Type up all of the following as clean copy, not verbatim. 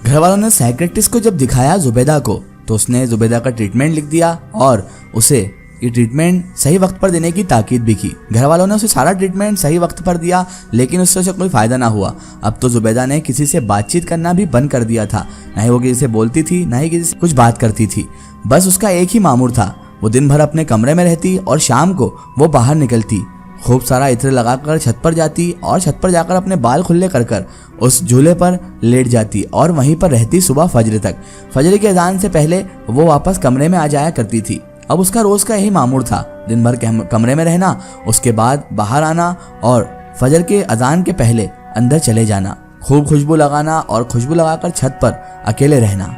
घर वालों ने साइकियाट्रिस्ट को जब दिखाया जुबैदा को तो उसने जुबैदा का ट्रीटमेंट लिख दिया और उसे ये ट्रीटमेंट सही वक्त पर देने की ताकीद भी की। घर वालों ने उसे सारा ट्रीटमेंट सही वक्त पर दिया, लेकिन उससे उसे कोई फ़ायदा ना हुआ। अब तो जुबैदा ने किसी से बातचीत करना भी बंद कर दिया था। ना ही वो किसी से बोलती थी, ना ही किसी से कुछ बात करती थी। बस उसका एक ही मामूर था, वो दिन भर अपने कमरे में रहती और शाम को वो बाहर निकलती, खूब सारा इत्र लगाकर छत पर जाती और छत पर जाकर अपने बाल खुले कर उस झूले पर लेट जाती और वहीं पर रहती सुबह फजर तक। फजर की अजान से पहले वो वापस कमरे में आ जाया करती थी। अब उसका रोज का यही मामूर था, दिन भर कमरे में रहना, उसके बाद बाहर आना और फजर के अजान के पहले अंदर चले जाना, खूब खुशबू लगाना और खुशबू लगाकर छत पर अकेले रहना।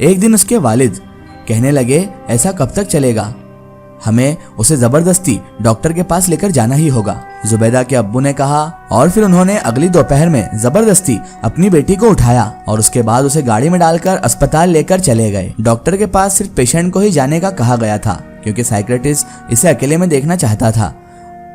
एक दिन उसके वालिद कहने लगे, ऐसा कब तक चलेगा, हमें उसे जबरदस्ती डॉक्टर के पास लेकर जाना ही होगा। जुबैदा के अब्बू ने कहा और फिर उन्होंने अगली दोपहर में जबरदस्ती अपनी बेटी को उठाया और उसके बाद उसे गाड़ी में डालकर अस्पताल लेकर चले गए। डॉक्टर के पास सिर्फ पेशेंट को ही जाने का कहा गया था, क्योंकि साइकियाट्रिस्ट इसे अकेले में देखना चाहता था।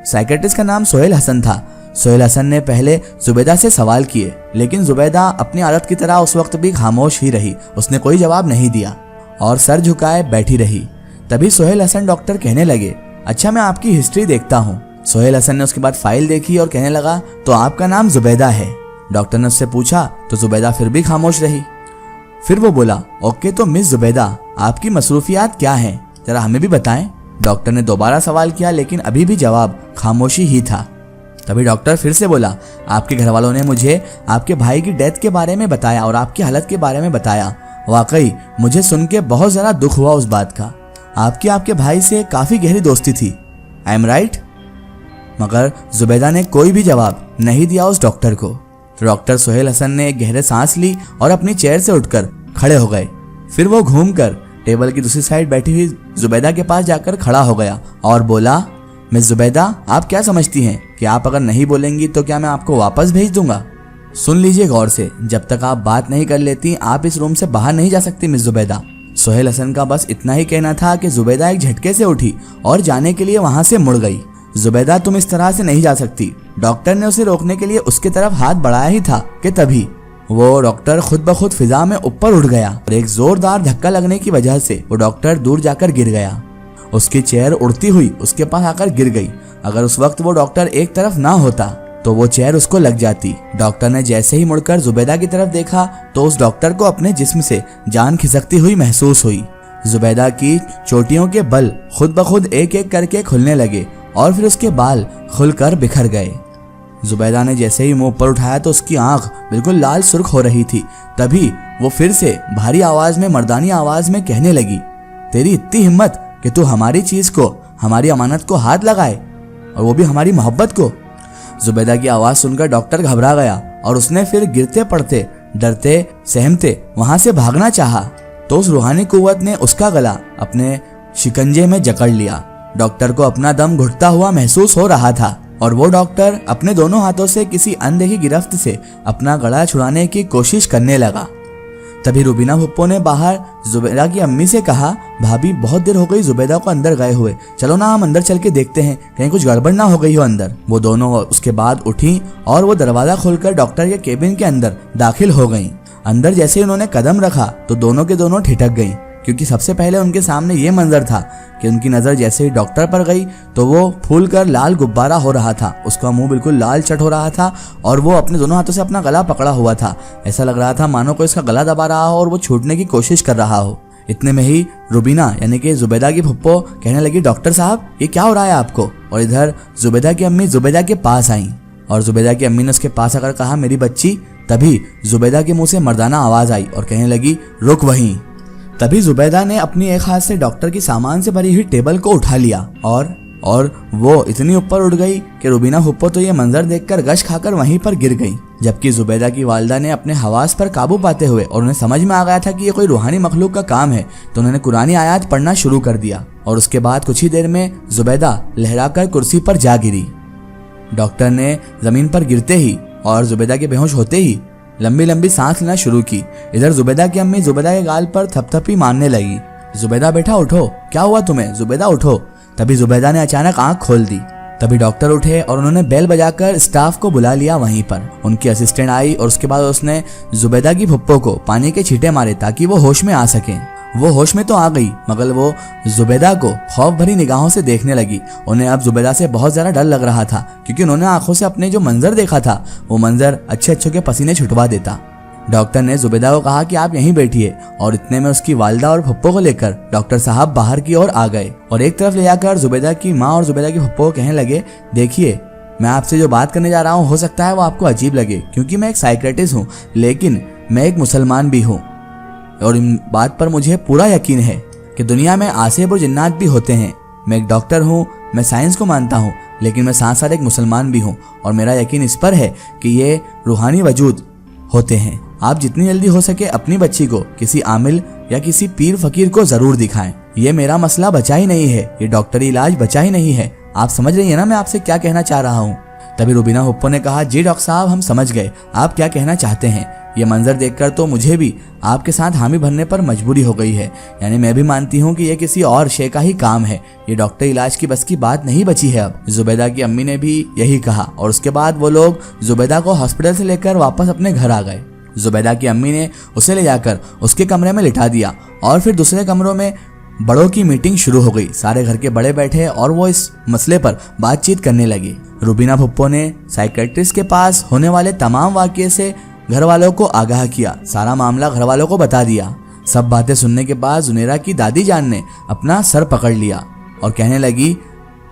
साइकियाट्रिस्ट का नाम सोहेल हसन था। सोहेल हसन ने पहले जुबैदा से सवाल किए, लेकिन जुबैदा अपनी आदत की तरह उस वक्त भी खामोश ही रही। उसने कोई जवाब नहीं दिया और सर झुकाए बैठी रही। तभी सोहेल हसन डॉक्टर कहने लगे, अच्छा मैं आपकी हिस्ट्री देखता हूँ। सोहेल हसन ने उसके बाद फाइल देखी और कहने लगा, तो आपका नाम जुबैदा है। डॉक्टर ने उससे पूछा तो जुबैदा फिर भी खामोश रही। फिर वो बोला, ओके तो मिस जुबैदा, आपकी मसरूफियात क्या हैं, जरा हमें भी बताएं। डॉक्टर ने दोबारा सवाल किया, लेकिन अभी भी जवाब खामोशी ही था। तभी डॉक्टर फिर से बोला, आपके घर वालों ने मुझे आपके भाई की डेथ के बारे में बताया और आपकी हालत के बारे में बताया। वाकई मुझे सुन के बहुत ज़्यादा दुख हुआ उस बात का। आपके भाई से काफ़ी गहरी दोस्ती थी, आई एम राइट? मगर जुबैदा ने कोई भी जवाब नहीं दिया उस डॉक्टर को। तो डॉक्टर सोहेल हसन ने एक गहरे सांस ली और अपनी चेयर से उठकर खड़े हो गए। फिर वो घूमकर टेबल की दूसरी साइड बैठी हुई जुबैदा के पास जाकर खड़ा हो गया और बोला, मिस जुबैदा, आप क्या समझती हैं कि आप अगर नहीं बोलेंगी तो क्या मैं आपको वापस भेज दूंगा? सुन लीजिए गौर से, जब तक आप बात नहीं कर लेती आप इस रूम से बाहर नहीं जा सकती मिस जुबैदा। सोहेल हसन का बस इतना ही कहना था कि जुबैदा एक झटके से उठी और जाने के लिए वहां से मुड़ गई। जुबैदा, तुम इस तरह से नहीं जा सकती। डॉक्टर ने उसे रोकने के लिए उसकी तरफ हाथ बढ़ाया ही था कि तभी वो डॉक्टर खुद ब खुद फिजा में ऊपर उड़ गया और एक जोरदार धक्का लगने की वजह से वो डॉक्टर दूर जाकर गिर गया। उसकी चेयर उड़ती हुई उसके पास आकर गिर गई। अगर उस वक्त वो डॉक्टर एक तरफ ना होता तो वो चेयर उसको लग जाती। डॉक्टर ने जैसे ही मुड़कर जुबैदा की तरफ देखा तो उस डॉक्टर को अपने जिस्म से जान खिसकती हुई महसूस हुई। जुबैदा की चोटियों के बल खुद ब खुद एक एक करके खुलने लगे और फिर उसके बाल खुलकर बिखर गए। जुबैदा ने जैसे ही मुंह ऊपर उठाया तो उसकी आंख बिल्कुल लाल सुर्ख हो रही थी। तभी वो फिर से भारी आवाज में, मर्दानी आवाज में कहने लगी, तेरी इतनी हिम्मत कि तू हमारी चीज को, हमारी अमानत को हाथ लगाए, और वो भी हमारी मोहब्बत को। जुबैदा की आवाज सुनकर डॉक्टर घबरा गया और उसने फिर गिरते पड़ते, डरते सहमते वहां से भागना चाहा तो उस रूहानी कुव्वत ने उसका गला अपने शिकंजे में जकड़ लिया। डॉक्टर को अपना दम घुटता हुआ महसूस हो रहा था और वो डॉक्टर अपने दोनों हाथों से किसी अनदेखी गिरफ्त से अपना गला छुड़ाने की कोशिश करने लगा। तभी रुबीना भुप्पो ने बाहर जुबैदा की अम्मी से कहा, भाभी बहुत देर हो गई जुबैदा को अंदर गए हुए, चलो ना हम अंदर चल के देखते हैं, कहीं कुछ गड़बड़ ना हो गई हो अंदर। वो दोनों उसके बाद उठी और वो दरवाजा खोलकर डॉक्टर के केबिन के अंदर दाखिल हो गईं। अंदर जैसे ही उन्होंने कदम रखा तो दोनों के दोनों ठिठक गईं, क्योंकि सबसे पहले उनके सामने ये मंजर था कि उनकी नज़र जैसे ही डॉक्टर पर गई तो वो फूल कर लाल गुब्बारा हो रहा था, उसका मुंह बिल्कुल लाल चट हो रहा था और वो अपने दोनों हाथों से अपना गला पकड़ा हुआ था। ऐसा लग रहा था मानो कोई इसका गला दबा रहा हो और वो छूटने की कोशिश कर रहा हो। इतने में ही रुबीना यानी कि जुबैदा की फुप्पो कहने लगी, डॉक्टर साहब ये क्या हो रहा है आपको? और इधर जुबैदा की अम्मी जुबैदा के पास आई और जुबैदा की अम्मी ने उसके पास आकर कहा, मेरी बच्ची। तभी जुबैदा के मुंह से मर्दाना आवाज आई और कहने लगी, रुक वहीं। तभी जुबैदा ने अपनी एक हाथ से डॉक्टर की सामान से भरी हुई टेबल को उठा लिया और वो इतनी ऊपर उड़ गई कि रुबीना हुप्पो तो ये मंजर देखकर गश खाकर वहीं पर गिर गई। जबकि जुबैदा की वालिदा ने अपने हवास पर काबू पाते हुए और उन्हें समझ में आ गया था कि ये कोई रूहानी मखलूक का काम है तो उन्होंने कुरानी आयात पढ़ना शुरू कर दिया और उसके बाद कुछ ही देर में जुबैदा लहराकर कुर्सी पर जा गिरी। डॉक्टर ने जमीन पर गिरते ही और जुबैदा के बेहोश होते ही लंबी लंबी सांस लेना शुरू की। इधर जुबैदा की अम्मी जुबैदा के गाल पर थपथपी मारने लगी। जुबैदा बेटा उठो, क्या हुआ तुम्हें? जुबैदा उठो। तभी जुबैदा ने अचानक आंख खोल दी तभी डॉक्टर उठे और उन्होंने बेल बजाकर स्टाफ को बुला लिया वहीं पर। उनकी असिस्टेंट आई और उसके बाद उसने जुबैदा की फुप्पो को पानी के छींटे मारे ताकि वो होश में आ सके। वो होश में तो आ गई मगर वो जुबैदा को खौफ भरी निगाहों से देखने लगी। उन्हें अब जुबैदा से बहुत ज्यादा डर लग रहा था क्योंकि उन्होंने आंखों से अपने जो मंजर देखा था वो मंजर अच्छे अच्छों के पसीने छुटवा देता। डॉक्टर ने जुबैदा को कहा कि आप यहीं बैठिए और इतने में उसकी वालिदा और फुप्पो को लेकर डॉक्टर साहब बाहर की ओर आ गए और एक तरफ ले जाकर जुबैदा की माँ और जुबैदा की फुप्पो को कहने लगे, देखिए मैं आपसे जो बात करने जा रहा हूँ हो सकता है वो आपको अजीब लगे क्योंकि मैं एक साइकियाट्रिस्ट हूँ, लेकिन मैं एक मुसलमान भी हूँ और इन बात पर मुझे पूरा यकीन है कि दुनिया में आसिब और जिन्नात भी होते हैं। मैं एक डॉक्टर हूँ, मैं साइंस को मानता हूँ, लेकिन मैं साथ साथ एक मुसलमान भी हूँ और मेरा यकीन इस पर है कि ये रूहानी वजूद होते हैं। आप जितनी जल्दी हो सके अपनी बच्ची को किसी आमिल या किसी पीर फकीर को जरूर दिखाएं। ये मेरा मसला बचा ही नहीं है, ये डॉक्टरी इलाज बचा ही नहीं है। आप समझ रही है ना मैं आपसे क्या कहना चाह रहा हूँ। तभी रुबीना फुप्पो ने कहा, जी डॉक्टर साहब हम समझ गए आप क्या कहना चाहते हैं। ये मंजर देखकर तो मुझे भी आपके साथ हामी भरने पर मजबूरी हो गई है। यानी मैं भी मानती हूँ कि ये किसी और शे का ही काम है, ये डॉक्टर इलाज की बस की बात नहीं बची है अब। जुबैदा की अम्मी ने भी यही कहा और उसके बाद वो लोग जुबैदा को हॉस्पिटल से लेकर वापस अपने घर आ गए। जुबैदा की अम्मी ने उसे ले जाकर उसके कमरे में लिटा दिया और फिर दूसरे कमरों में बड़ों की मीटिंग शुरू हो गई। सारे घर के बड़े बैठे और वो इस मसले पर बातचीत करने लगे। रुबीना फुप्पो ने साइकियाट्रिस्ट के पास होने वाले तमाम वाकये से घर वालों को आगाह किया, सारा मामला घर वालों को बता दिया। सब बातें सुनने के बाद जुनेरा की दादी जान ने अपना सर पकड़ लिया और कहने लगी,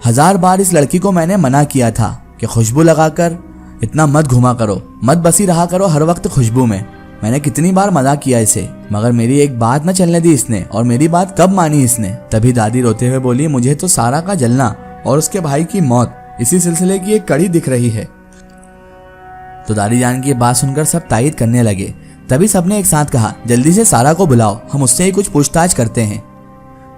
1000 बार इस लड़की को मैंने मना किया था कि खुशबू लगाकर इतना मत घुमा करो, मत बसी रहा करो हर वक्त खुशबू में। मैंने कितनी बार मना किया इसे, मगर मेरी एक बात न चलने दी इसने और मेरी बात कब मानी इसने। तभी दादी रोते हुए बोली, मुझे तो सारा का जलना और उसके भाई की मौत इसी सिलसिले की एक कड़ी दिख रही है। तो दादी जान की बात सुनकर सब तायद करने लगे। तभी सबने एक साथ कहा, जल्दी से सारा को बुलाओ, हम उससे ही कुछ पूछताछ करते हैं।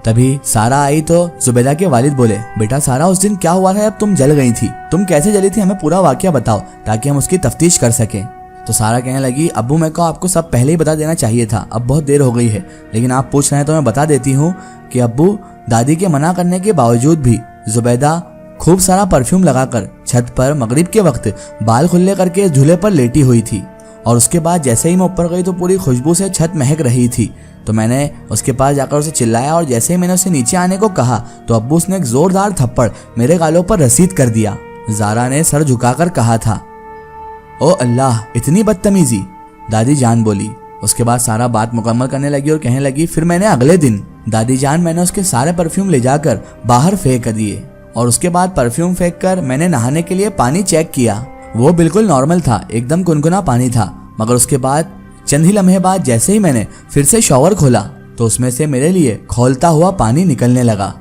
तभी सारा आई तो जुबैदा के वालिद बोले, बेटा सारा उस दिन क्या हुआ था जब तुम जल गई थी, तुम कैसे जली थी, हमें पूरा वाकया बताओ ताकि हम उसकी तफ्तीश कर सकें। तो सारा कहने लगी, अब्बू मैं को आपको सब पहले ही बता देना चाहिए था, अब बहुत देर हो गई है, लेकिन आप पूछ रहे हैं तो मैं बता देती हूँ कि अब्बू दादी के मना करने के बावजूद भी जुबैदा खूब सारा परफ्यूम लगाकर छत पर मगरिब के वक्त बाल खुले करके झूले पर लेटी हुई थी और उसके बाद जैसे ही मैं ऊपर गई तो पूरी खुशबू से छत महक रही थी। तो मैंने उसके पास जाकर उसे चिल्लाया और जैसे ही मैंने उसे नीचे आने को कहा तो अब्बू उसने एक जोरदार थप्पड़ मेरे गालों पर रसीद कर दिया। जारा ने सर झुकाकर कहा था, ओ अल्लाह इतनी बदतमीजी, दादी जान बोली। उसके बाद सारा बात मुकम्मल करने लगी और कहने लगी, फिर मैंने अगले दिन दादी जान मैंने उसके सारे परफ्यूम ले जाकर बाहर फेंक दिए और उसके बाद परफ्यूम फेंक कर मैंने नहाने के लिए पानी चेक किया। वो बिल्कुल नॉर्मल था, एकदम गुनगुना पानी था, मगर उसके बाद चंद ही लम्हे बाद जैसे ही मैंने फिर से शॉवर खोला तो उसमें से मेरे लिए खौलता हुआ पानी निकलने लगा।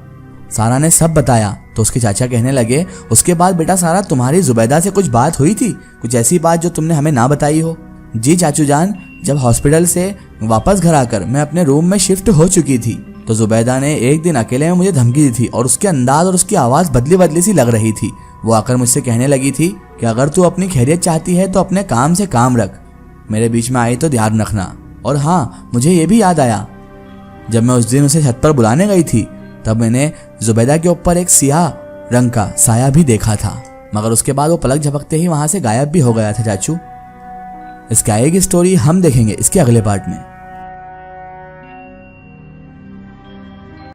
सारा ने सब बताया तो उसके चाचा कहने लगे, उसके बाद बेटा सारा तुम्हारी जुबैदा से कुछ बात हुई थी, कुछ ऐसी बात जो तुमने हमें ना बताई हो। जी चाचू जान, जब हॉस्पिटल से वापस घर आकर मैं अपने रूम में शिफ्ट हो चुकी थी तो जुबैदा ने एक दिन अकेले में मुझे धमकी दी थी और उसके अंदाज और उसकी आवाज़ बदली बदली सी लग रही थी। वो आकर मुझसे कहने लगी थी कि अगर तू अपनी खैरियत चाहती है तो अपने काम से काम रख, मेरे बीच में आई तो ध्यान रखना। और हाँ, मुझे ये भी याद आया, जब मैं उस दिन उसे छत पर बुलाने गई थी तब मैंने जुबैदा के ऊपर एक सियाह रंग का साया भी देखा था, मगर उसके बाद वो पलक झपकते ही वहां से गायब भी हो गया था। चाचू, इसकी आएगी स्टोरी हम देखेंगे इसके अगले पार्ट में।